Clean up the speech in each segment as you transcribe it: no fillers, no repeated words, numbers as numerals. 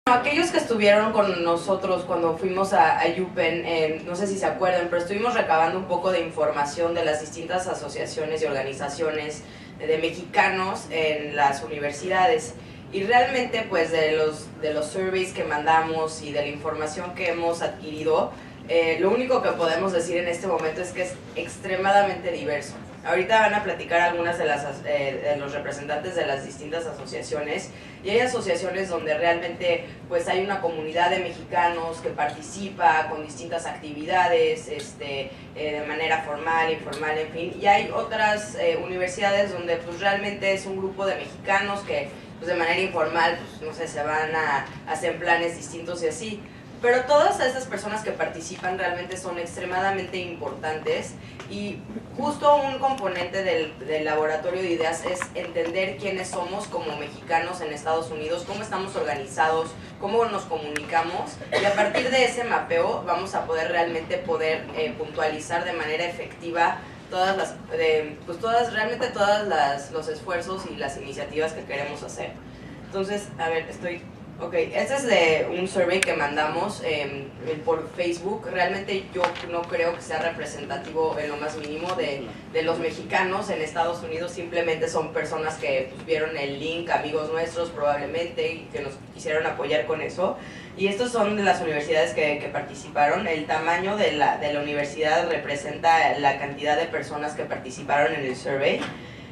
Aquellos que estuvieron con nosotros cuando fuimos a UPenn, no sé si se acuerdan, pero estuvimos recabando un poco de información de las distintas asociaciones y organizaciones de mexicanos en las universidades. Y realmente, pues, de los surveys que mandamos y de la información que hemos adquirido, lo único que podemos decir en este momento es que es extremadamente diverso. Ahorita van a platicar algunas de los representantes de las distintas asociaciones, y hay asociaciones donde realmente pues hay una comunidad de mexicanos que participa con distintas actividades de manera formal, informal, en fin, y hay otras universidades donde pues realmente es un grupo de mexicanos que pues de manera informal, pues no sé, se van a hacer planes distintos y así. Pero todas esas personas que participan realmente son extremadamente importantes, y justo un componente del laboratorio de ideas es entender quiénes somos como mexicanos en Estados Unidos, cómo estamos organizados, cómo nos comunicamos, y a partir de ese mapeo vamos a poder realmente puntualizar de manera efectiva realmente todos los esfuerzos y las iniciativas que queremos hacer. Entonces, a ver, Ok, este es de un survey que mandamos por Facebook. Realmente yo no creo que sea representativo en lo más mínimo de los mexicanos en Estados Unidos. Simplemente son personas que pues, vieron el link, amigos nuestros probablemente, y que nos quisieron apoyar con eso. Y estos son de las universidades que participaron. El tamaño de la universidad representa la cantidad de personas que participaron en el survey.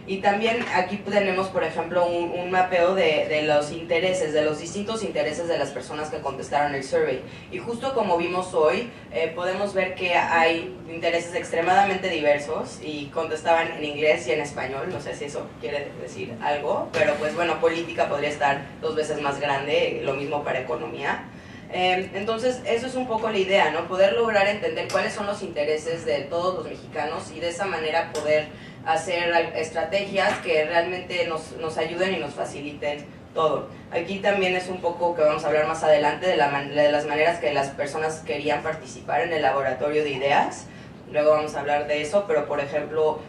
Y también aquí tenemos, por ejemplo, un mapeo de los intereses, de los distintos intereses de las personas que contestaron el survey. Y justo como vimos hoy, podemos ver que hay intereses extremadamente diversos y contestaban en inglés y en español. No sé si eso quiere decir algo, pero pues bueno, política podría estar 2 veces más grande, lo mismo para economía. Entonces, eso es un poco la idea, ¿no? Poder lograr entender cuáles son los intereses de todos los mexicanos y de esa manera poder hacer estrategias que realmente nos ayuden y nos faciliten todo. Aquí también es un poco que vamos a hablar más adelante de las maneras que las personas querían participar en el laboratorio de ideas. Luego vamos a hablar de eso, pero por ejemplo,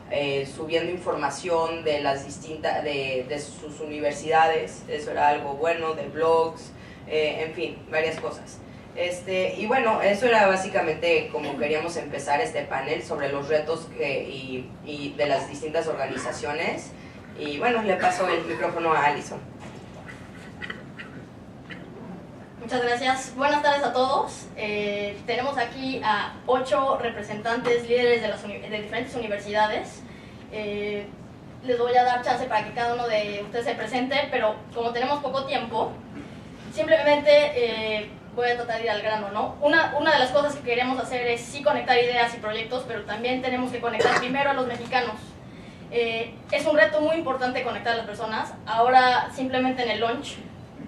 subiendo información de de sus universidades, eso era algo bueno, de blogs, en fin, varias cosas. Y bueno, eso era básicamente como queríamos empezar este panel sobre los retos y de las distintas organizaciones. Y bueno, le paso el micrófono a Alison. Muchas gracias. Buenas tardes a todos. Tenemos aquí a 8 representantes líderes de diferentes universidades. Les voy a dar chance para que cada uno de ustedes se presente, pero como tenemos poco tiempo, simplemente voy a tratar de ir al grano, ¿no? Una de las cosas que queremos hacer es sí conectar ideas y proyectos, pero también tenemos que conectar primero a los mexicanos. Es un reto muy importante conectar a las personas. Ahora, simplemente en el lunch,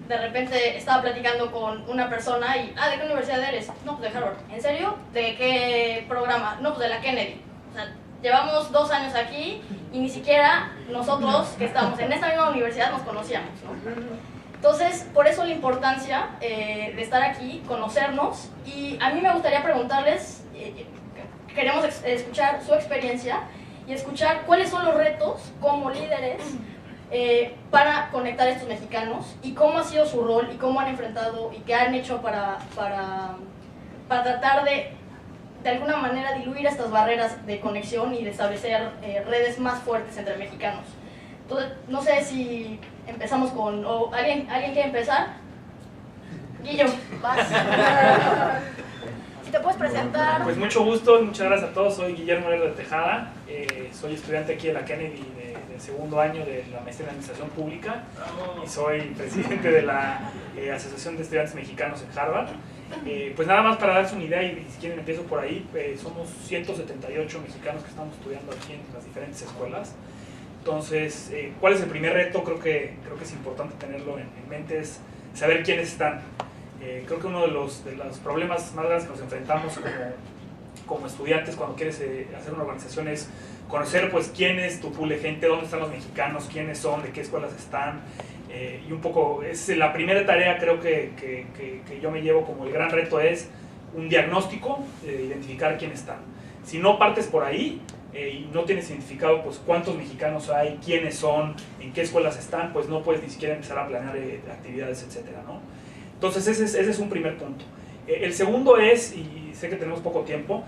de repente estaba platicando con una persona y, ¿de qué universidad eres? No, pues de Harvard. ¿En serio? ¿De qué programa? No, pues de la Kennedy. O sea, llevamos 2 años aquí y ni siquiera nosotros que estamos en esta misma universidad nos conocíamos, ¿no? Entonces, por eso la importancia de estar aquí, conocernos, y a mí me gustaría preguntarles, queremos escuchar su experiencia y escuchar cuáles son los retos como líderes para conectar a estos mexicanos y cómo ha sido su rol y cómo han enfrentado y qué han hecho para tratar de alguna manera diluir estas barreras de conexión y de establecer redes más fuertes entre mexicanos. Entonces, no sé si empezamos con... ¿Alguien quiere empezar? Guillo, vas. Si te puedes presentar. Pues mucho gusto, muchas gracias a todos. Soy Guillermo Lerdo de Tejada. Soy estudiante aquí de la Kennedy del segundo año de la maestría en Administración Pública y soy presidente de la Asociación de Estudiantes Mexicanos en Harvard. Pues nada más para darse una idea, y si quieren empiezo por ahí, somos 178 mexicanos que estamos estudiando aquí en las diferentes escuelas. Entonces, ¿cuál es el primer reto? Creo que es importante tenerlo en mente, es saber quiénes están. Creo que uno de los problemas más grandes que nos enfrentamos como estudiantes cuando quieres hacer una organización es conocer pues quién es tu pool de gente, dónde están los mexicanos, quiénes son, de qué escuelas están. Y un poco, es la primera tarea creo que yo me llevo como el gran reto, es un diagnóstico, identificar quién están. Si no partes por ahí, y no tienes identificado pues cuántos mexicanos hay, quiénes son, en qué escuelas están, pues no puedes ni siquiera empezar a planear actividades, etcétera, ¿no? Entonces ese es un primer punto. El segundo es, y sé que tenemos poco tiempo,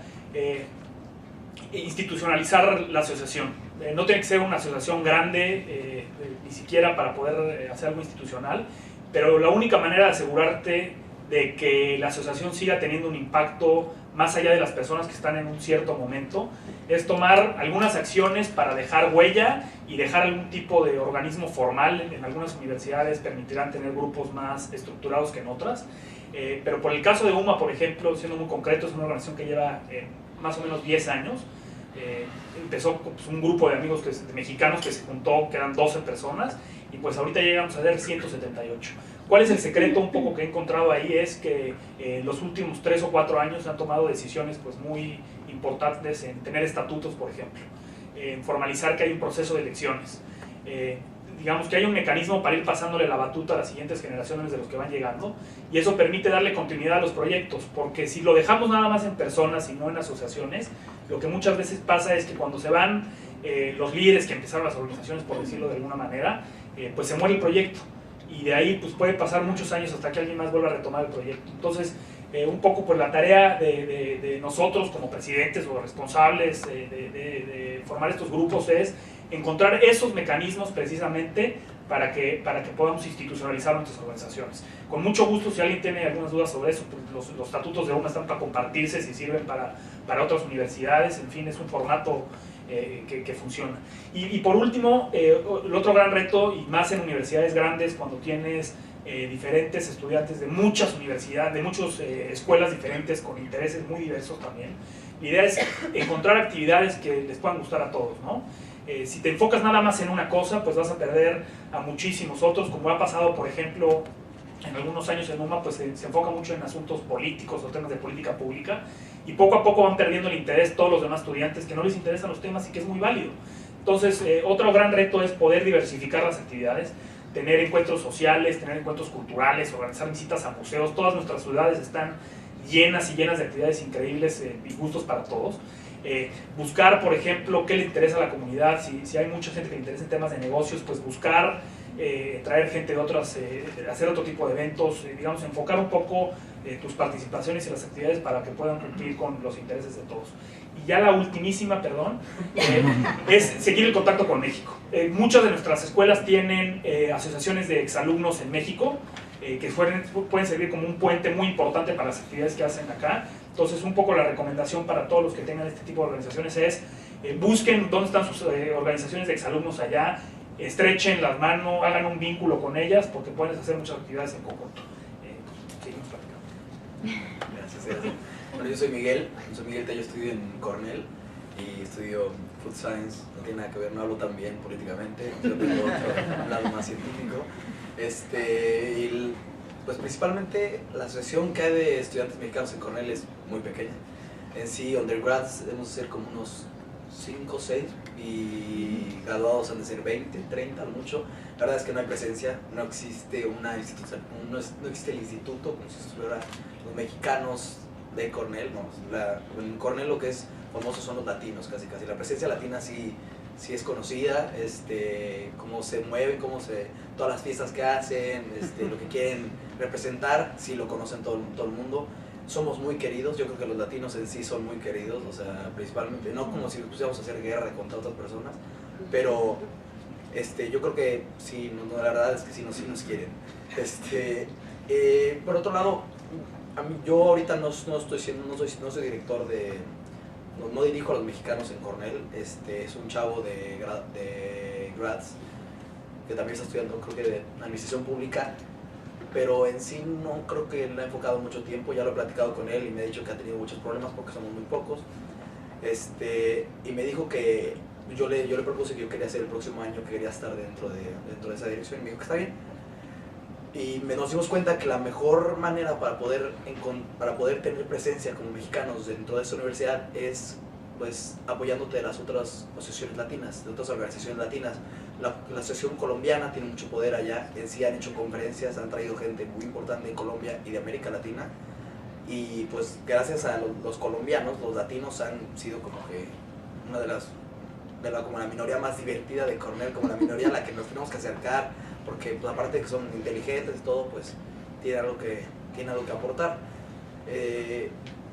institucionalizar la asociación. No tiene que ser una asociación grande, ni siquiera para poder hacer algo institucional, pero la única manera de asegurarte de que la asociación siga teniendo un impacto más allá de las personas que están en un cierto momento, es tomar algunas acciones para dejar huella y dejar algún tipo de organismo formal. En algunas universidades permitirán tener grupos más estructurados que en otras, pero por el caso de UMA, por ejemplo, siendo muy concreto, es una organización que lleva más o menos 10 años. Empezó pues, un grupo de amigos de mexicanos que se juntó, que eran 12 personas, y pues ahorita llegamos a ser 178. ¿Cuál es el secreto un poco que he encontrado ahí? Es que los últimos 3 o 4 años han tomado decisiones pues, muy importantes en tener estatutos, por ejemplo, en formalizar que hay un proceso de elecciones, digamos que hay un mecanismo para ir pasándole la batuta a las siguientes generaciones de los que van llegando, y eso permite darle continuidad a los proyectos, porque si lo dejamos nada más en personas y no en asociaciones, lo que muchas veces pasa es que cuando se van los líderes que empezaron las organizaciones, por decirlo de alguna manera, pues se muere el proyecto, y de ahí pues puede pasar muchos años hasta que alguien más vuelva a retomar el proyecto. Entonces un poco pues la tarea de nosotros como presidentes o responsables de formar estos grupos es encontrar esos mecanismos precisamente para que podamos institucionalizar nuestras organizaciones. Con mucho gusto, si alguien tiene algunas dudas sobre eso, pues los estatutos de UMA están para compartirse, si sirven para otras universidades, en fin, es un formato que funciona. Y por último, el otro gran reto, y más en universidades grandes, cuando tienes diferentes estudiantes de muchas universidades, de muchas escuelas diferentes, con intereses muy diversos también, la idea es encontrar actividades que les puedan gustar a todos, ¿no? Si te enfocas nada más en una cosa, pues vas a perder a muchísimos otros, como ha pasado, por ejemplo, en algunos años en UMA, pues se enfoca mucho en asuntos políticos o temas de política pública, y poco a poco van perdiendo el interés todos los demás estudiantes que no les interesan los temas y que es muy válido. Entonces, otro gran reto es poder diversificar las actividades, tener encuentros sociales, tener encuentros culturales, organizar visitas a museos. Todas nuestras ciudades están llenas y llenas de actividades increíbles y gustos para todos. Buscar, por ejemplo, qué le interesa a la comunidad. Si hay mucha gente que le interesa en temas de negocios, pues buscar traer gente de otras, hacer otro tipo de eventos, digamos, enfocar un poco tus participaciones y las actividades para que puedan cumplir con los intereses de todos. Y ya la ultimísima, perdón, es seguir el contacto con México. Muchas de nuestras escuelas tienen asociaciones de exalumnos en México, que pueden servir como un puente muy importante para las actividades que hacen acá. Entonces, un poco la recomendación para todos los que tengan este tipo de organizaciones es busquen dónde están sus organizaciones de exalumnos allá, estrechen las manos, hagan un vínculo con ellas, porque pueden hacer muchas actividades en conjunto. Seguimos platicando. Gracias. Bueno, yo soy Miguel Tello, estudio en Cornell y estudio Food Science. No tiene nada que ver, no hablo tan bien políticamente, yo tengo otro lado más científico. Y pues principalmente la asociación que hay de estudiantes mexicanos en Cornell es muy pequeña. En sí, undergrads debemos ser como unos 5 o 6 y graduados han de ser 20, 30 a lo mucho. La verdad es que no hay presencia, no existe una institución, no existe el instituto como si estuviera los mexicanos de Cornell. No, en Cornell lo que es famoso son los latinos, casi. La presencia latina sí es conocida, cómo se mueven, todas las fiestas que hacen, lo que quieren representar, sí lo conocen todo el mundo. Somos muy queridos, yo creo que los latinos en sí son muy queridos, o sea, principalmente, no como si pusiéramos a hacer guerra contra otras personas, pero yo creo que sí, la verdad es que sí nos quieren. Por otro lado, yo ahorita no soy director no dirijo a los mexicanos en Cornell. Es un chavo de grads que también está estudiando, creo que de administración pública, pero en sí no creo que le ha enfocado mucho tiempo. Ya lo he platicado con él y me ha dicho que ha tenido muchos problemas porque somos muy pocos. Y me dijo que yo le propuse que yo quería hacer el próximo año, que quería estar dentro de esa dirección, y me dijo que está bien. Y nos dimos cuenta que la mejor manera para poder tener presencia como mexicanos dentro de esa universidad es pues apoyándote de las otras asociaciones latinas, de otras organizaciones latinas. La asociación colombiana tiene mucho poder allá, en sí han hecho conferencias, han traído gente muy importante de Colombia y de América Latina, y pues gracias a los colombianos, los latinos han sido como que una como la minoría más divertida de Cornell, como la minoría a la que nos tenemos que acercar, porque pues, aparte de que son inteligentes y todo, pues tiene algo que aportar.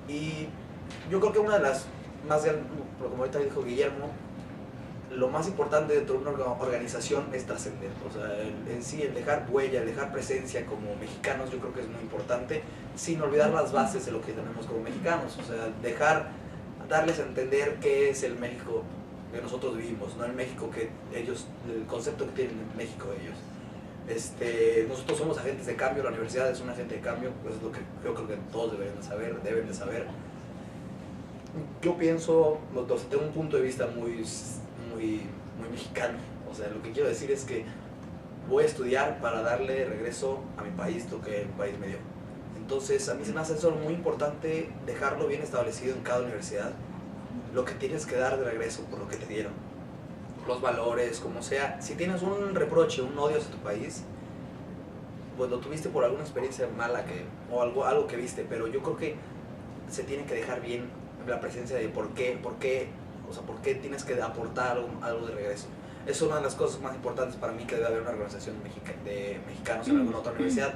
Y yo creo que una de las más, como ahorita dijo Guillermo, lo más importante dentro de una organización es trascender. O sea, en sí, el dejar huella, el dejar presencia como mexicanos, yo creo que es muy importante, sin olvidar las bases de lo que tenemos como mexicanos. O sea, darles a entender qué es el México que nosotros vivimos, no el México que ellos, el concepto que tienen en México ellos. Nosotros somos agentes de cambio, la universidad es un agente de cambio, pues es lo que yo creo que todos deben de saber. Yo pienso, desde un punto de vista muy mexicano, o sea, lo que quiero decir es que voy a estudiar para darle regreso a mi país lo que el país me dio. Entonces, a mí se me hace eso muy importante, dejarlo bien establecido en cada universidad, lo que tienes que dar de regreso por lo que te dieron, los valores, como sea. Si tienes un reproche, un odio hacia tu país, pues lo tuviste por alguna experiencia mala o algo que viste, pero yo creo que se tiene que dejar bien la presencia de por qué tienes que aportar algo de regreso. Es una de las cosas más importantes para mí que debe haber una organización de mexicanos en alguna otra universidad.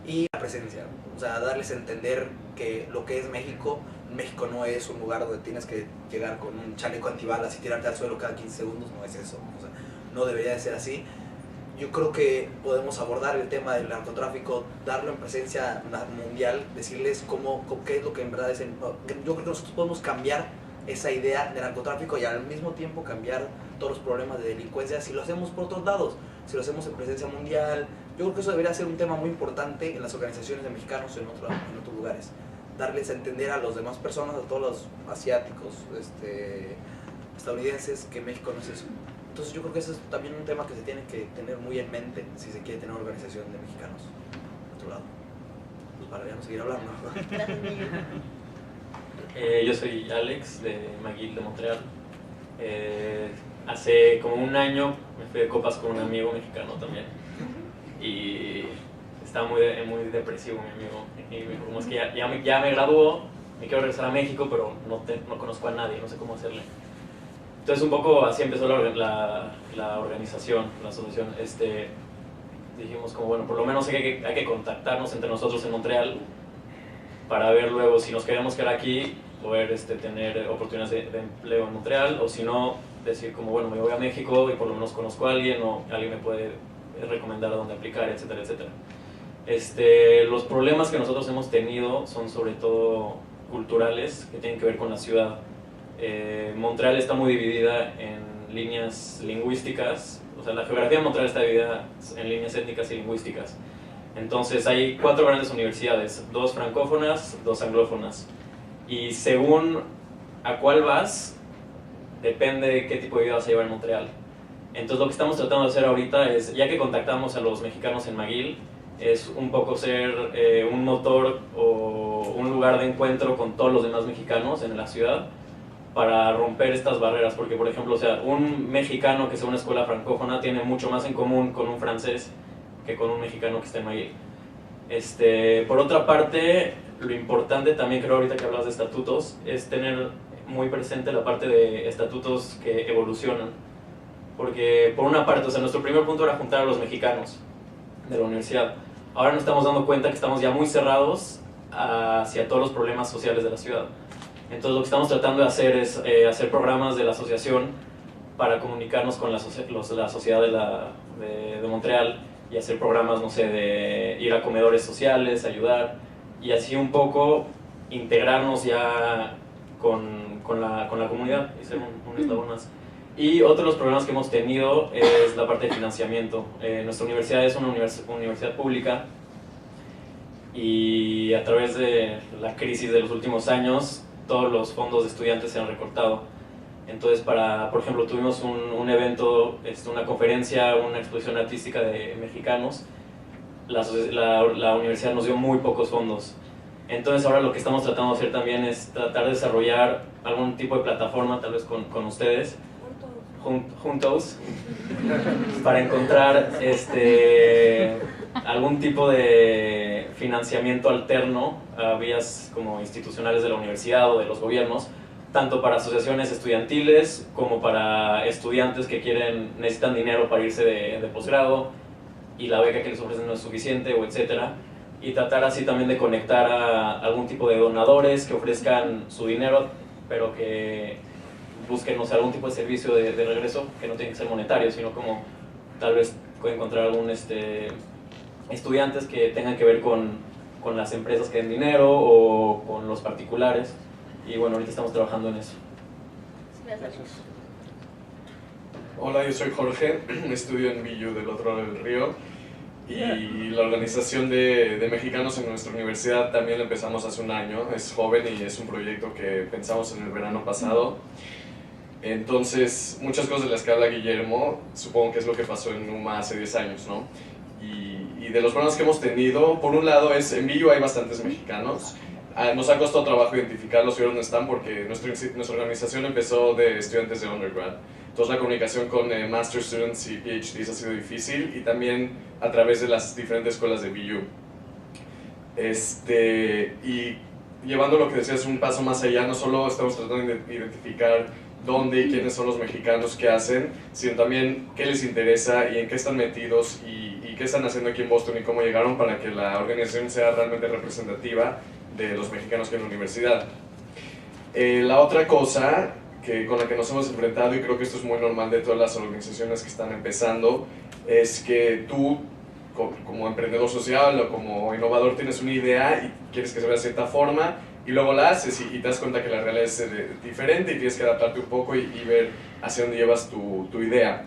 Y la presencia, o sea, darles a entender que lo que es México no es un lugar donde tienes que llegar con un chaleco antibalas y tirarte al suelo cada 15 segundos, no es eso, o sea, no debería de ser así. Yo creo que podemos abordar el tema del narcotráfico, darlo en presencia mundial, decirles qué es lo que en verdad es. Yo creo que nosotros podemos cambiar esa idea de narcotráfico y al mismo tiempo cambiar todos los problemas de delincuencia si lo hacemos por otros lados, si lo hacemos en presencia mundial. Yo creo que eso debería ser un tema muy importante en las organizaciones de mexicanos en otros lugares. Darles a entender a las demás personas, a todos los asiáticos, estadounidenses, que México no es eso. Entonces yo creo que eso es también un tema que se tiene que tener muy en mente si se quiere tener una organización de mexicanos de otro lado. Pues para ya no seguir hablando. Gracias, Miguel. Yo soy Alex de McGill de Montreal. Hace como un año me fui de copas con un amigo mexicano también y estaba muy depresivo mi amigo y me dijo, como es que ya me graduó, me quiero regresar a México, pero no conozco a nadie, no sé cómo hacerle. Entonces un poco así empezó la organización, la asociación. Dijimos como bueno, por lo menos hay que contactarnos entre nosotros en Montreal para ver luego si nos queremos quedar aquí, poder tener oportunidades de empleo en Montreal, o si no, decir como bueno, me voy a México y por lo menos conozco a alguien o alguien me puede recomendar a dónde aplicar, etcétera, etcétera. Los problemas que nosotros hemos tenido son sobre todo culturales, que tienen que ver con la ciudad. Montreal está muy dividida en líneas lingüísticas, o sea, la geografía de Montreal está dividida en líneas étnicas y lingüísticas. Entonces hay 4 grandes universidades, 2 francófonas, 2 anglófonas. Y según a cuál vas, depende de qué tipo de vida vas a llevar en Montreal. Entonces lo que estamos tratando de hacer ahorita es, ya que contactamos a los mexicanos en McGill, es un poco ser un motor o un lugar de encuentro con todos los demás mexicanos en la ciudad para romper estas barreras, porque por ejemplo, o sea, un mexicano que sea una escuela francófona tiene mucho más en común con un francés que con un mexicano que esté en McGill. Por otra parte, lo importante también creo ahorita que hablas de estatutos es tener muy presente la parte de estatutos que evolucionan, porque por una parte, o sea, nuestro primer punto era juntar a los mexicanos de la universidad. Ahora nos estamos dando cuenta que estamos ya muy cerrados hacia todos los problemas sociales de la ciudad. Entonces lo que estamos tratando de hacer es hacer programas de la asociación para comunicarnos con la sociedad de Montreal y hacer programas, no sé, de ir a comedores sociales, ayudar y así un poco integrarnos ya con la comunidad y ser un eslabón más. Y otro de los problemas que hemos tenido es la parte de financiamiento. Nuestra universidad es una universidad pública y a través de la crisis de los últimos años todos los fondos de estudiantes se han recortado. Entonces, por ejemplo, tuvimos un evento, una conferencia, una exposición artística de mexicanos. La universidad nos dio muy pocos fondos. Entonces, ahora lo que estamos tratando de hacer también es tratar de desarrollar algún tipo de plataforma, tal vez con ustedes, juntos, para encontrar algún tipo de financiamiento alterno a vías como institucionales de la universidad o de los gobiernos, tanto para asociaciones estudiantiles como para estudiantes que necesitan dinero para irse de posgrado y la beca que les ofrecen no es suficiente, o etcétera. Y tratar así también de conectar a algún tipo de donadores que ofrezcan su dinero, pero que busquen, no sé, algún tipo de servicio de regreso, que no tiene que ser monetario, sino como tal vez encontrar algún estudiantes que tengan que ver con las empresas que den dinero o con los particulares. Y bueno, ahorita estamos trabajando en eso. Gracias. Hola, yo soy Jorge, estudio en BU del otro lado del río, y la organización de mexicanos en nuestra universidad también la empezamos hace un año. Es joven y es un proyecto que pensamos en el verano pasado. Entonces, muchas cosas de las que habla Guillermo, supongo que es lo que pasó en UMA hace 10 años, ¿no? Y de los problemas que hemos tenido, por un lado en BU hay bastantes mexicanos. Nos ha costado trabajo identificarlos y ver dónde están, porque nuestra organización empezó de estudiantes de undergrad. Entonces la comunicación con Master Students y PhDs ha sido difícil, y también a través de las diferentes escuelas de BU. Y llevando lo que decías un paso más allá, no solo estamos tratando de identificar dónde y quiénes son los mexicanos que hacen, sino también qué les interesa y en qué están metidos y qué están haciendo aquí en Boston y cómo llegaron, para que la organización sea realmente representativa de los mexicanos que hay en la universidad. La otra cosa con la que nos hemos enfrentado, y creo que esto es muy normal de todas las organizaciones que están empezando, es que tú, como emprendedor social o como innovador, tienes una idea y quieres que se vea de cierta forma, y luego la haces y te das cuenta que la realidad es diferente y tienes que adaptarte un poco y ver hacia dónde llevas tu idea.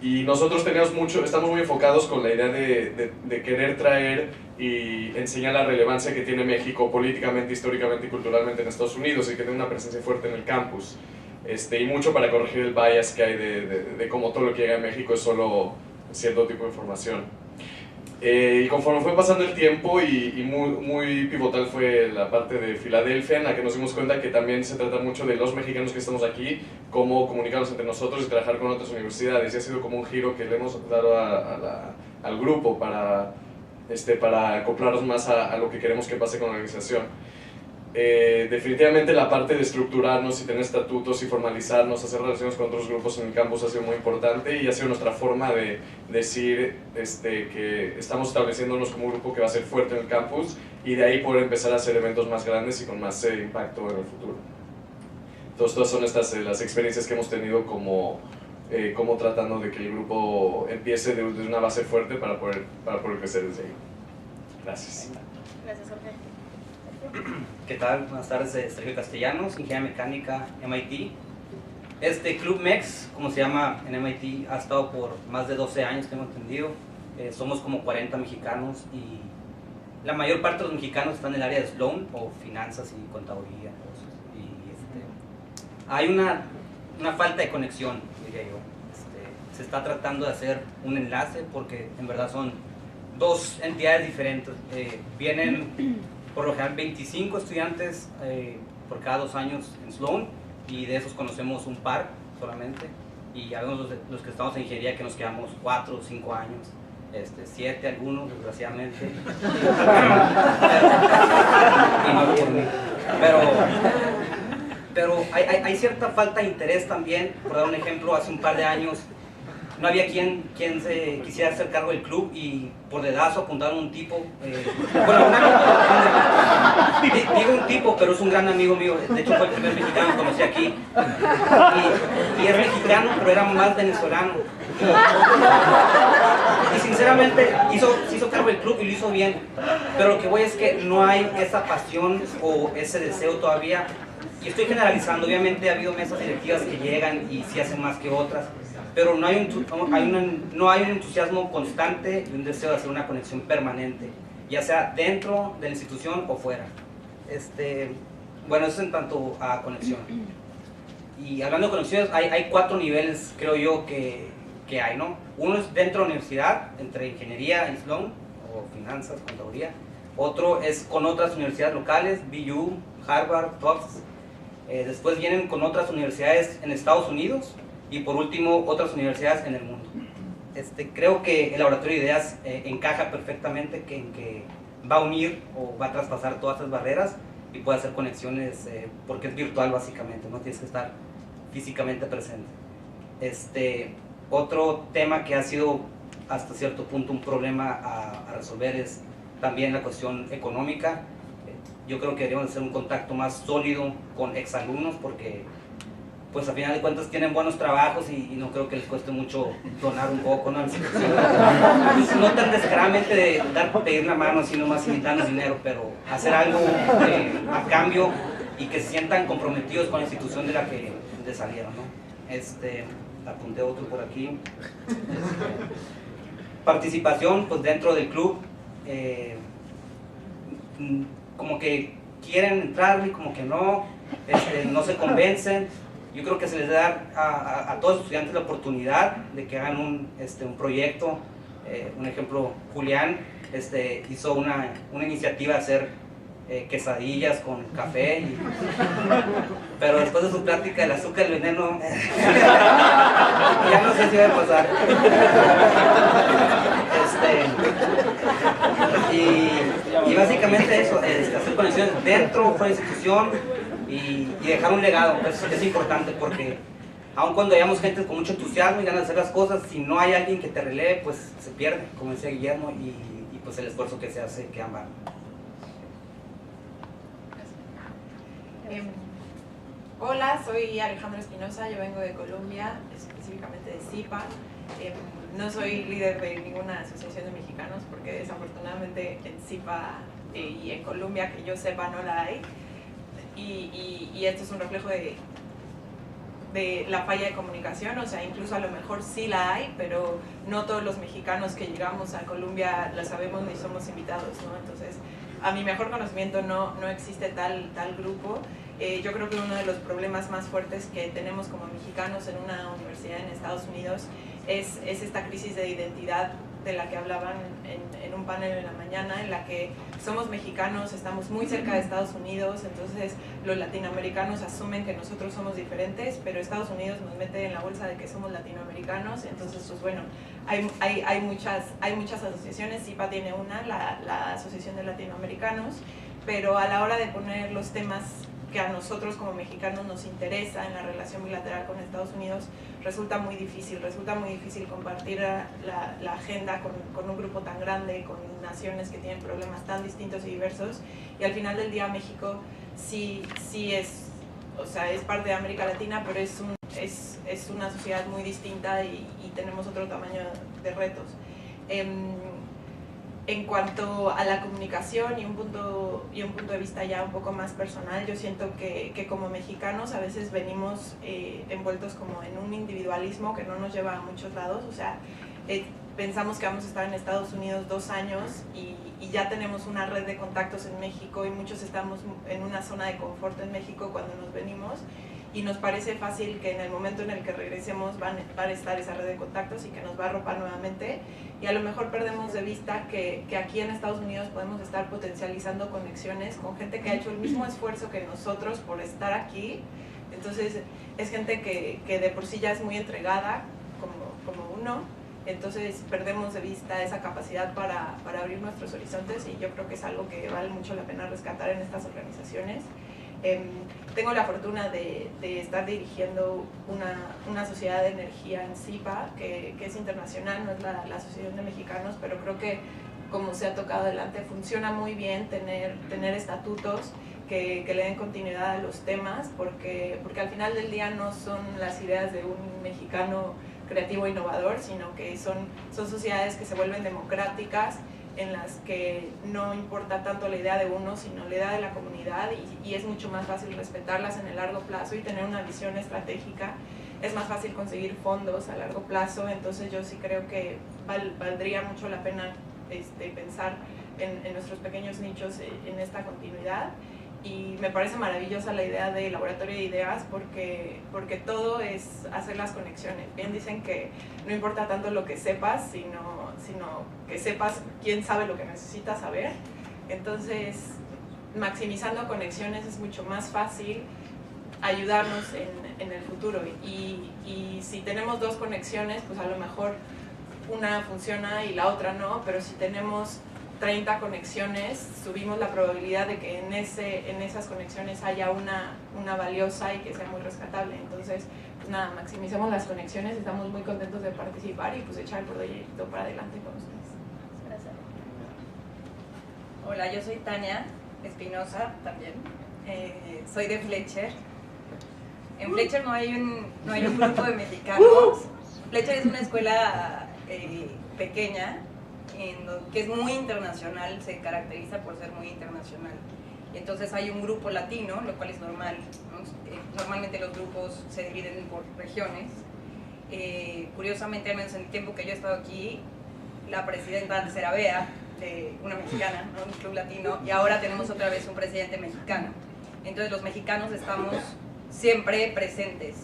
Y nosotros estamos muy enfocados con la idea de querer traer y enseñar la relevancia que tiene México políticamente, históricamente y culturalmente en Estados Unidos, y que tiene una presencia fuerte en el campus. Y mucho para corregir el bias que hay de cómo todo lo que llega a México es solo cierto tipo de información. Y conforme fue pasando el tiempo, y muy pivotal fue la parte de Filadelfia, en la que nos dimos cuenta que también se trata mucho de los mexicanos que estamos aquí, cómo comunicarnos entre nosotros y trabajar con otras universidades, y ha sido como un giro que le hemos dado al grupo para acoplarnos más a lo que queremos que pase con la organización. Definitivamente la parte de estructurarnos y tener estatutos y formalizarnos, hacer relaciones con otros grupos en el campus ha sido muy importante, y ha sido nuestra forma de decir que estamos estableciéndonos como un grupo que va a ser fuerte en el campus, y de ahí poder empezar a hacer eventos más grandes y con más impacto en el futuro. Entonces todas son las experiencias que hemos tenido como tratando de que el grupo empiece de una base fuerte para poder crecer desde ahí. Gracias. Gracias, Jorge. ¿Qué tal? Buenas tardes, Sergio Castellanos, Ingeniería Mecánica, MIT. Club MEX, como se llama en MIT, ha estado por más de 12 años, tengo entendido. Somos como 40 mexicanos, y la mayor parte de los mexicanos están en el área de Sloan, o finanzas y contaduría. Hay una falta de conexión, diría yo. Se está tratando de hacer un enlace, porque en verdad son dos entidades diferentes. Vienen por lo general 25 estudiantes por cada 2 años en Sloan, y de esos conocemos un par solamente, y ya vemos los que estamos en ingeniería que nos quedamos 4 o 5 años, 7 algunos, desgraciadamente. Pero hay cierta falta de interés también. Por dar un ejemplo, hace un par de años no había quien se quisiera hacer cargo del club, y por dedazo apuntaron a un tipo, digo un tipo, pero es un gran amigo mío. De hecho fue el primer mexicano que conocí aquí, y es mexicano, pero era más venezolano, y sinceramente se hizo cargo del club y lo hizo bien. Pero lo que voy es que no hay esa pasión o ese deseo todavía, y estoy generalizando. Obviamente ha habido mesas directivas que llegan y sí hacen más que otras, pero no hay un entusiasmo constante y un deseo de hacer una conexión permanente, ya sea dentro de la institución o fuera. Bueno, eso en tanto a conexión. Y hablando de conexiones, hay 4 niveles, creo yo, que hay, ¿no? Uno es dentro de la universidad, entre ingeniería en Sloan, o finanzas, contaduría. Otro es con otras universidades locales, BU, Harvard, Tufts. Después vienen con otras universidades en Estados Unidos, y por último otras universidades en el mundo. Creo que el laboratorio de ideas encaja perfectamente en que va a unir o va a traspasar todas esas barreras, y puede hacer conexiones porque es virtual básicamente, no tienes que estar físicamente presente. Otro tema que ha sido hasta cierto punto un problema a resolver es también la cuestión económica. Yo creo que deberíamos hacer un contacto más sólido con exalumnos porque pues a final de cuentas tienen buenos trabajos y no creo que les cueste mucho donar un poco, ¿no? No tan descaradamente de pedir la mano, sino más invitarnos dinero, pero hacer algo a cambio y que se sientan comprometidos con la institución de la que salieron, ¿no? Apunté otro por aquí. Participación pues dentro del club, como que quieren entrar y como que no, no se convencen. Yo creo que se les da a todos los estudiantes la oportunidad de que hagan un proyecto. Un ejemplo, Julián hizo una iniciativa de hacer quesadillas con café, pero después de su plática del azúcar y el veneno, ya no sé si va a pasar. Y básicamente eso, hacer conexiones dentro de la institución y dejar un legado. Es importante porque aun cuando hayamos gente con mucho entusiasmo y ganas de hacer las cosas, si no hay alguien que te releve, pues se pierde, como decía Guillermo, y pues el esfuerzo que se hace queda en vano. Hola, soy Alejandra Espinosa, yo vengo de Colombia, específicamente de ZIPA. No soy líder de ninguna asociación de mexicanos porque desafortunadamente en ZIPA y en Colombia, que yo sepa, no la hay. Y esto es un reflejo de la falla de comunicación, o sea, incluso a lo mejor sí la hay, pero no todos los mexicanos que llegamos a Colombia la sabemos ni somos invitados, ¿no? Entonces, a mi mejor conocimiento no existe tal grupo. Yo creo que uno de los problemas más fuertes que tenemos como mexicanos en una universidad en Estados Unidos es esta crisis de identidad de la que hablaban en un panel en la mañana, en la que somos mexicanos, estamos muy cerca de Estados Unidos, entonces los latinoamericanos asumen que nosotros somos diferentes, pero Estados Unidos nos mete en la bolsa de que somos latinoamericanos, entonces pues bueno, hay muchas asociaciones, ZIPA tiene una, la Asociación de Latinoamericanos, pero a la hora de poner los temas que a nosotros como mexicanos nos interesa en la relación bilateral con Estados Unidos, resulta muy difícil compartir la agenda con un grupo tan grande, con naciones que tienen problemas tan distintos y diversos, y al final del día México sí es, o sea, es parte de América Latina, pero es una sociedad muy distinta y tenemos otro tamaño de retos. En cuanto a la comunicación y un punto de vista ya un poco más personal, yo siento que como mexicanos a veces venimos envueltos como en un individualismo que no nos lleva a muchos lados, o sea, pensamos que vamos a estar en Estados Unidos 2 años y ya tenemos una red de contactos en México y muchos estamos en una zona de confort en México cuando nos venimos, y nos parece fácil que en el momento en el que regresemos va a estar esa red de contactos y que nos va a arropar nuevamente, y a lo mejor perdemos de vista que aquí en Estados Unidos podemos estar potencializando conexiones con gente que ha hecho el mismo esfuerzo que nosotros por estar aquí. Entonces es gente que de por sí ya es muy entregada como uno, entonces perdemos de vista esa capacidad para abrir nuestros horizontes, y yo creo que es algo que vale mucho la pena rescatar en estas organizaciones. Tengo la fortuna de estar dirigiendo una sociedad de energía en ZIPA, que es internacional, no es la Asociación de Mexicanos, pero creo que, como se ha tocado adelante, funciona muy bien tener estatutos que le den continuidad a los temas, porque al final del día no son las ideas de un mexicano creativo e innovador, sino que son sociedades que se vuelven democráticas, en las que no importa tanto la idea de uno, sino la idea de la comunidad, y es mucho más fácil respetarlas en el largo plazo y tener una visión estratégica. Es más fácil conseguir fondos a largo plazo, entonces yo sí creo que valdría mucho la pena pensar en nuestros pequeños nichos en esta continuidad. Y me parece maravillosa la idea de laboratorio de ideas porque todo es hacer las conexiones. Bien dicen que no importa tanto lo que sepas, sino que sepas quién sabe lo que necesitas saber. Entonces, maximizando conexiones es mucho más fácil ayudarnos en el futuro. Y si tenemos 2 conexiones, pues a lo mejor una funciona y la otra no, pero si tenemos 30 conexiones, subimos la probabilidad de que en esas conexiones haya una valiosa y que sea muy rescatable. Entonces, pues nada, maximicemos las conexiones, estamos muy contentos de participar y pues echar el proyecto para adelante con ustedes. Gracias. Hola, yo soy Tania Espinosa también, soy de Fletcher. En Fletcher no hay un grupo de mexicanos. Fletcher es una escuela pequeña, que es muy internacional, se caracteriza por ser muy internacional. Y entonces hay un grupo latino, lo cual es normal, ¿no? Normalmente los grupos se dividen por regiones. Curiosamente, al menos en el tiempo que yo he estado aquí, la presidenta antes era Bea, una mexicana, ¿no? Un club latino, y ahora tenemos otra vez un presidente mexicano. Entonces los mexicanos estamos siempre presentes.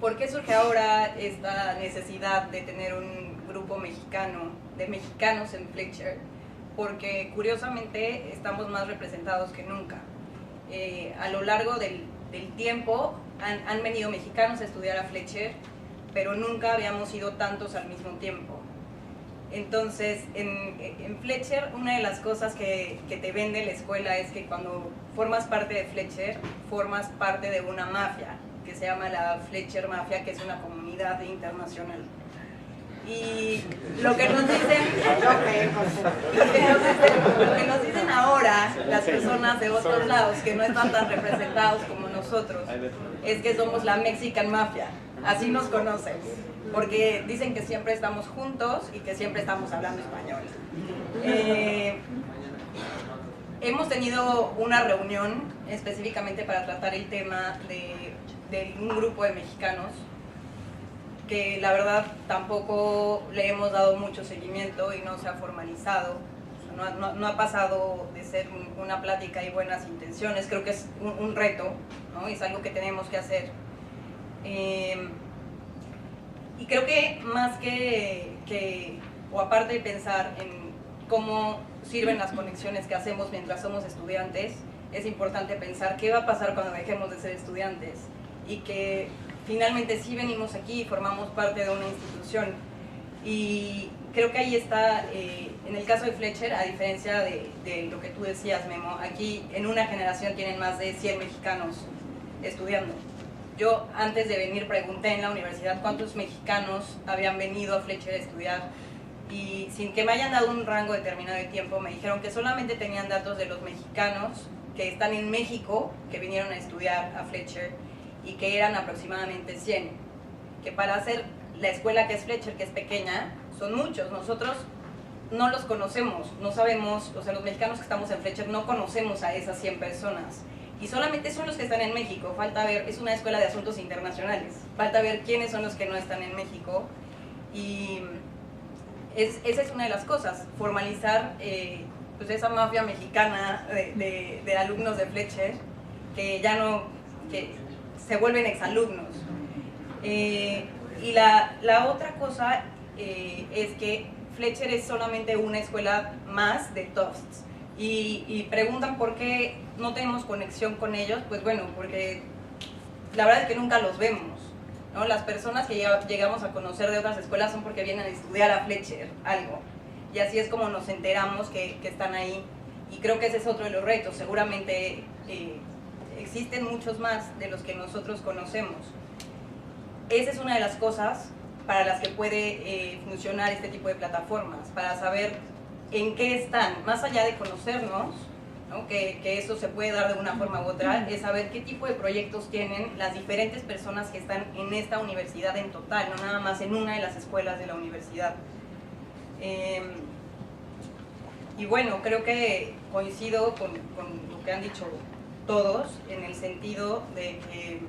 ¿Por qué surge ahora esta necesidad de tener un grupo mexicano, de mexicanos en Fletcher? Porque curiosamente estamos más representados que nunca. A lo largo del tiempo han venido mexicanos a estudiar a Fletcher, pero nunca habíamos ido tantos al mismo tiempo. Entonces, en Fletcher, una de las cosas que te vende la escuela es que cuando formas parte de Fletcher, formas parte de una mafia, que se llama la Fletcher Mafia, que es una comunidad internacional. Y lo que nos dicen, lo que nos dicen ahora las personas de otros lados que no están tan representados como nosotros, es que somos la Mexican Mafia, así nos conocen, porque dicen que siempre estamos juntos y que siempre estamos hablando español. Hemos tenido una reunión específicamente para tratar el tema de un grupo de mexicanos que la verdad tampoco le hemos dado mucho seguimiento y no se ha formalizado. No ha pasado de ser una plática y buenas intenciones. Creo que es un reto, ¿no? Es algo que tenemos que hacer. Y creo que más o aparte de pensar en cómo sirven las conexiones que hacemos mientras somos estudiantes, es importante pensar qué va a pasar cuando dejemos de ser estudiantes y que finalmente sí venimos aquí y formamos parte de una institución. Y creo que ahí está, en el caso de Fletcher, a diferencia de lo que tú decías, Memo, aquí en una generación tienen más de 100 mexicanos estudiando. Yo antes de venir pregunté en la universidad cuántos mexicanos habían venido a Fletcher a estudiar y sin que me hayan dado un rango determinado de tiempo me dijeron que solamente tenían datos de los mexicanos que están en México, que vinieron a estudiar a Fletcher y que eran aproximadamente 100, que para hacer la escuela que es Fletcher, que es pequeña, son muchos. Nosotros no los conocemos, no sabemos, o sea, los mexicanos que estamos en Fletcher no conocemos a esas 100 personas. Y solamente son los que están en México, falta ver, es una escuela de asuntos internacionales, falta ver quiénes son los que no están en México. Y esa es una de las cosas, formalizar pues esa mafia mexicana de alumnos de Fletcher, que ya no, que se vuelven exalumnos. Y la otra cosa es que Fletcher es solamente una escuela más de Tufts. Y preguntan por qué no tenemos conexión con ellos. Pues bueno, porque la verdad es que nunca los vemos, ¿no? Las personas que llegamos a conocer de otras escuelas son porque vienen a estudiar a Fletcher algo. Y así es como nos enteramos que están ahí. Y creo que ese es otro de los retos. Seguramente existen muchos más de los que nosotros conocemos. Esa es una de las cosas para las que puede funcionar este tipo de plataformas, para saber en qué están, más allá de conocernos, ¿no? Que eso se puede dar de una forma u otra, es saber qué tipo de proyectos tienen las diferentes personas que están en esta universidad en total, no nada más en una de las escuelas de la universidad. Y bueno, creo que coincido con lo que han dicho todos, en el sentido de que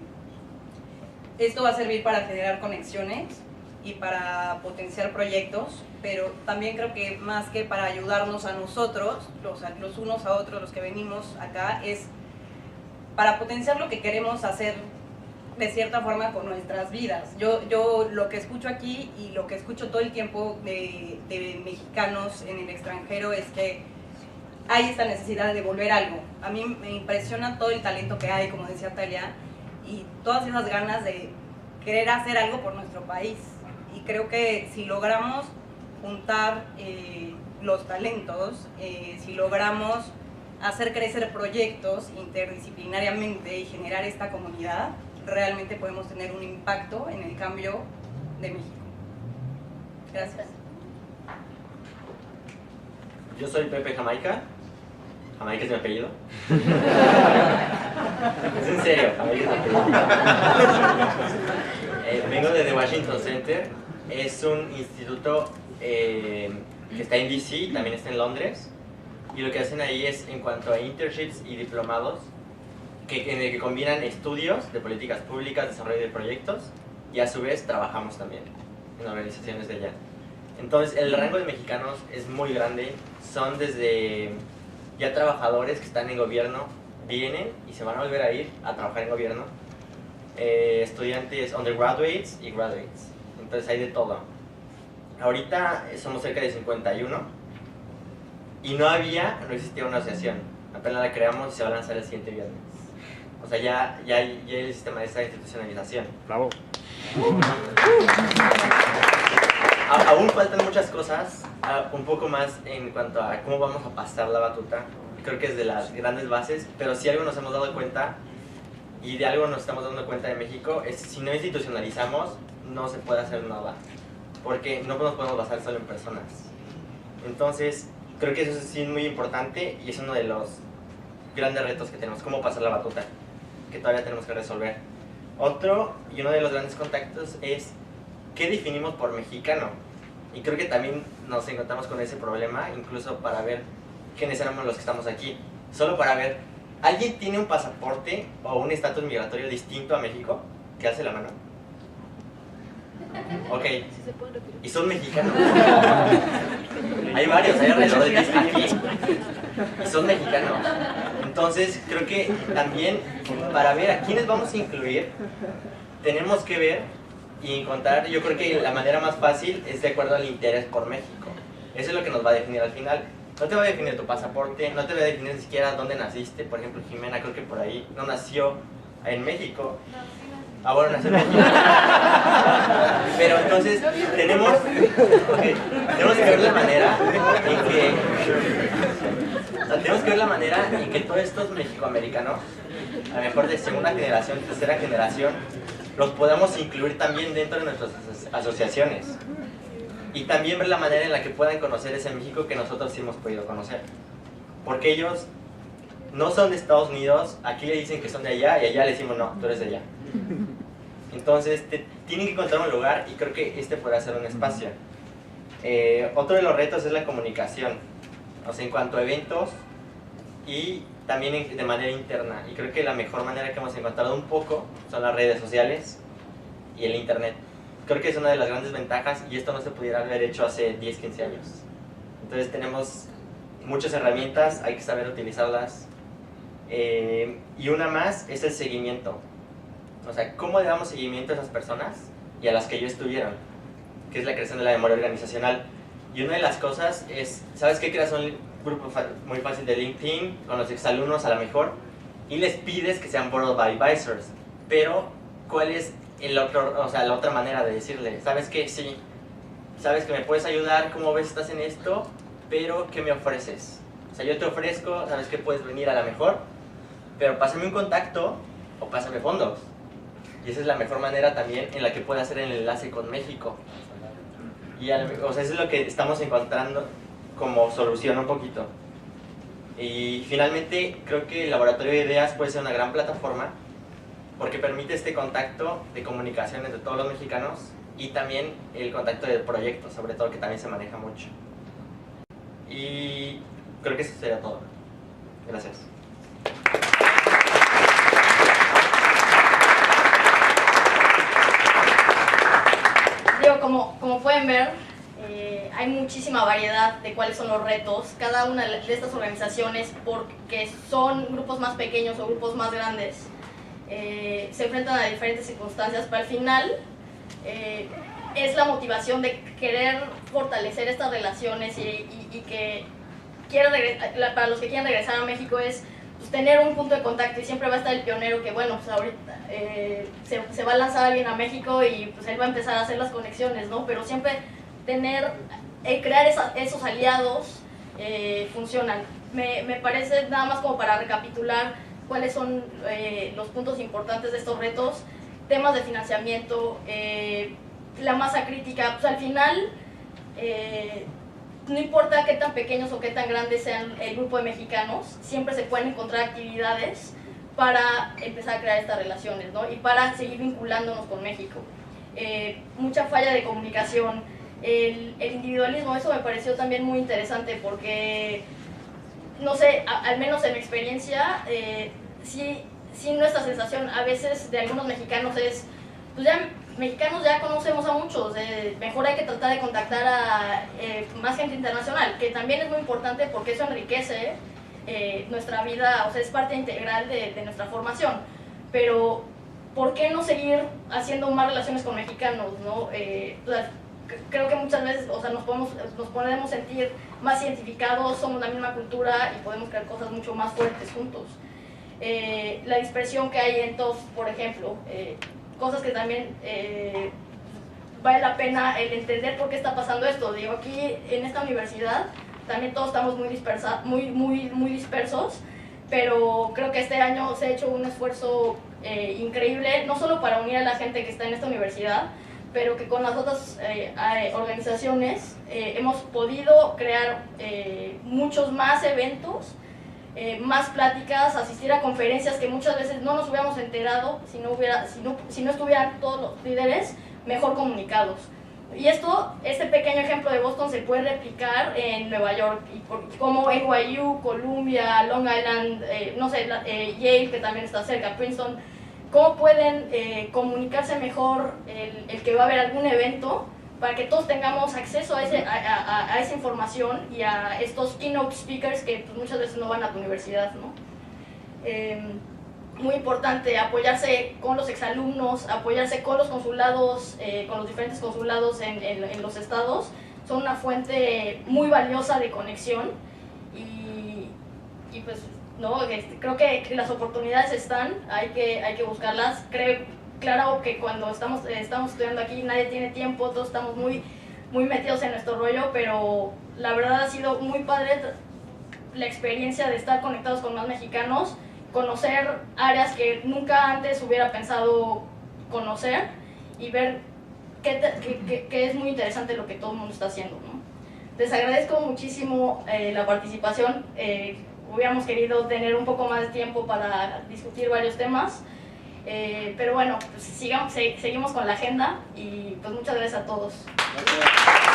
esto va a servir para generar conexiones y para potenciar proyectos, pero también creo que más que para ayudarnos a nosotros, los unos a otros, los que venimos acá, es para potenciar lo que queremos hacer de cierta forma con nuestras vidas. Yo lo que escucho aquí y lo que escucho todo el tiempo de mexicanos en el extranjero es que hay esta necesidad de devolver algo. A mí me impresiona todo el talento que hay, como decía Talia, y todas esas ganas de querer hacer algo por nuestro país. Y creo que si logramos juntar los talentos, si logramos hacer crecer proyectos interdisciplinariamente y generar esta comunidad, realmente podemos tener un impacto en el cambio de México. Gracias. Yo soy Pepe Jamaica. Jamaica es mi apellido. Es en serio, Jamaica es mi apellido. Vengo desde Washington Center. Es un instituto que está en DC, también está en Londres. Y lo que hacen ahí es, en cuanto a internships y diplomados, en el que combinan estudios de políticas públicas, desarrollo de proyectos, y a su vez trabajamos también en organizaciones de allá. Entonces el rango de mexicanos es muy grande, son desde ya trabajadores que están en gobierno, vienen y se van a volver a ir a trabajar en gobierno, estudiantes undergraduates y graduates, entonces hay de todo. Ahorita somos cerca de 51 y no existía una asociación, apenas la creamos y se va a lanzar el siguiente viernes. O sea, ya hay el sistema de esta institucionalización. Bravo. Aún faltan muchas cosas, un poco más en cuanto a cómo vamos a pasar la batuta. Creo que es de las grandes bases, pero si algo nos hemos dado cuenta, y de algo nos estamos dando cuenta de México, es si no institucionalizamos, no se puede hacer nada. Porque no nos podemos basar solo en personas. Entonces, creo que eso sí es muy importante y es uno de los grandes retos que tenemos, cómo pasar la batuta, que todavía tenemos que resolver. Otro, y uno de los grandes contactos es ¿qué definimos por mexicano? Y creo que también nos encontramos con ese problema, incluso para ver quiénes éramos los que estamos aquí. Solo para ver, ¿alguien tiene un pasaporte o un estatus migratorio distinto a México? ¿Qué hace la mano? Ok, y son mexicanos. Hay varios, hay alrededor de 10 aquí. Y son mexicanos. Entonces, creo que también para ver a quiénes vamos a incluir, tenemos que ver y encontrar, yo creo que la manera más fácil es de acuerdo al interés por México. Eso es lo que nos va a definir al final. No te va a definir tu pasaporte, no te va a definir ni siquiera dónde naciste. Por ejemplo, Jimena, creo que por ahí no nació en México. Ah, bueno, nació en México. Pero entonces tenemos que ver la manera en que todos estos mexicoamericanos, a lo mejor de segunda generación, tercera generación, los podamos incluir también dentro de nuestras asociaciones. Y también ver la manera en la que puedan conocer ese México que nosotros sí hemos podido conocer. Porque ellos no son de Estados Unidos, aquí le dicen que son de allá y allá le decimos no, tú eres de allá. Entonces tienen que encontrar un lugar y creo que este podrá ser un espacio. Otro de los retos es la comunicación, o sea, en cuanto a eventos y también de manera interna. Y creo que la mejor manera que hemos encontrado un poco son las redes sociales y el internet. Creo que es una de las grandes ventajas y esto no se pudiera haber hecho hace 10, 15 años. Entonces tenemos muchas herramientas, hay que saber utilizarlas. Y una más es el seguimiento. O sea, ¿cómo le damos seguimiento a esas personas y a las que ellos estuvieron? Que es la creación de la memoria organizacional. Y una de las cosas es, ¿sabes qué? Creas un grupo muy fácil de LinkedIn con los exalumnos a lo mejor y les pides que sean board of advisors. Pero, ¿cuál es la otra manera de decirle? ¿Sabes qué? Sí, sabes que me puedes ayudar, ¿cómo ves? Estás en esto, pero ¿qué me ofreces? O sea, yo te ofrezco, ¿sabes qué? Puedes venir a lo mejor, pero pásame un contacto o pásame fondos. Y esa es la mejor manera también en la que puede hacer el enlace con México. Y o sea, eso es lo que estamos encontrando como solución un poquito. Y finalmente creo que el Laboratorio de Ideas puede ser una gran plataforma porque permite este contacto de comunicación entre todos los mexicanos y también el contacto de proyectos, sobre todo, que también se maneja mucho. Y creo que eso sería todo. Gracias. Como pueden ver, hay muchísima variedad de cuáles son los retos. Cada una de estas organizaciones, porque son grupos más pequeños o grupos más grandes, se enfrentan a diferentes circunstancias, pero al final es la motivación de querer fortalecer estas relaciones y que para los que quieran regresar a México es pues, tener un punto de contacto, y siempre va a estar el pionero que, bueno, pues ahorita se va a lanzar alguien a México y pues él va a empezar a hacer las conexiones, ¿no? Pero siempre crear esos aliados funcionan. Me parece, nada más como para recapitular cuáles son los puntos importantes de estos retos, temas de financiamiento, la masa crítica, pues al final no importa qué tan pequeños o qué tan grandes sean el grupo de mexicanos, siempre se pueden encontrar actividades para empezar a crear estas relaciones, ¿no? Y para seguir vinculándonos con México. Mucha falla de comunicación, el individualismo, eso me pareció también muy interesante porque, no sé, al menos en mi experiencia, sí nuestra sensación a veces de algunos mexicanos es, pues ya mexicanos ya conocemos a muchos, mejor hay que tratar de contactar a más gente internacional, que también es muy importante porque eso enriquece nuestra vida, o sea, es parte integral de nuestra formación, pero ¿por qué no seguir haciendo más relaciones con mexicanos, no? Creo que muchas veces, o sea, nos podemos sentir más identificados, somos la misma cultura y podemos crear cosas mucho más fuertes juntos. La dispersión que hay en TOEFL, por ejemplo, cosas que también vale la pena el entender por qué está pasando esto. Digo, aquí en esta universidad también todos estamos muy dispersos, pero creo que este año se ha hecho un esfuerzo increíble, no solo para unir a la gente que está en esta universidad, pero que con las otras organizaciones hemos podido crear muchos más eventos, más pláticas, asistir a conferencias que muchas veces no nos hubiéramos enterado si no estuvieran todos los líderes mejor comunicados. Y este pequeño ejemplo de Boston se puede replicar en Nueva York, y como NYU, Columbia, Long Island, no sé, Yale, que también está cerca, Princeton, cómo pueden comunicarse mejor el que va a haber algún evento para que todos tengamos acceso a esa información y a estos keynote speakers que pues, muchas veces no van a tu universidad, ¿no? Muy importante apoyarse con los exalumnos, apoyarse con los consulados, con los diferentes consulados en los estados, son una fuente muy valiosa de conexión y pues no, creo que las oportunidades están, hay que buscarlas. Claro que cuando estamos estudiando aquí nadie tiene tiempo, todos estamos muy metidos en nuestro rollo, pero la verdad ha sido muy padre la experiencia de estar conectados con más mexicanos, conocer áreas que nunca antes hubiera pensado conocer y ver que es muy interesante lo que todo el mundo está haciendo, ¿no? Les agradezco muchísimo la participación. Hubiéramos querido tener un poco más de tiempo para discutir varios temas, pero bueno, pues seguimos con la agenda y pues muchas gracias a todos. Gracias.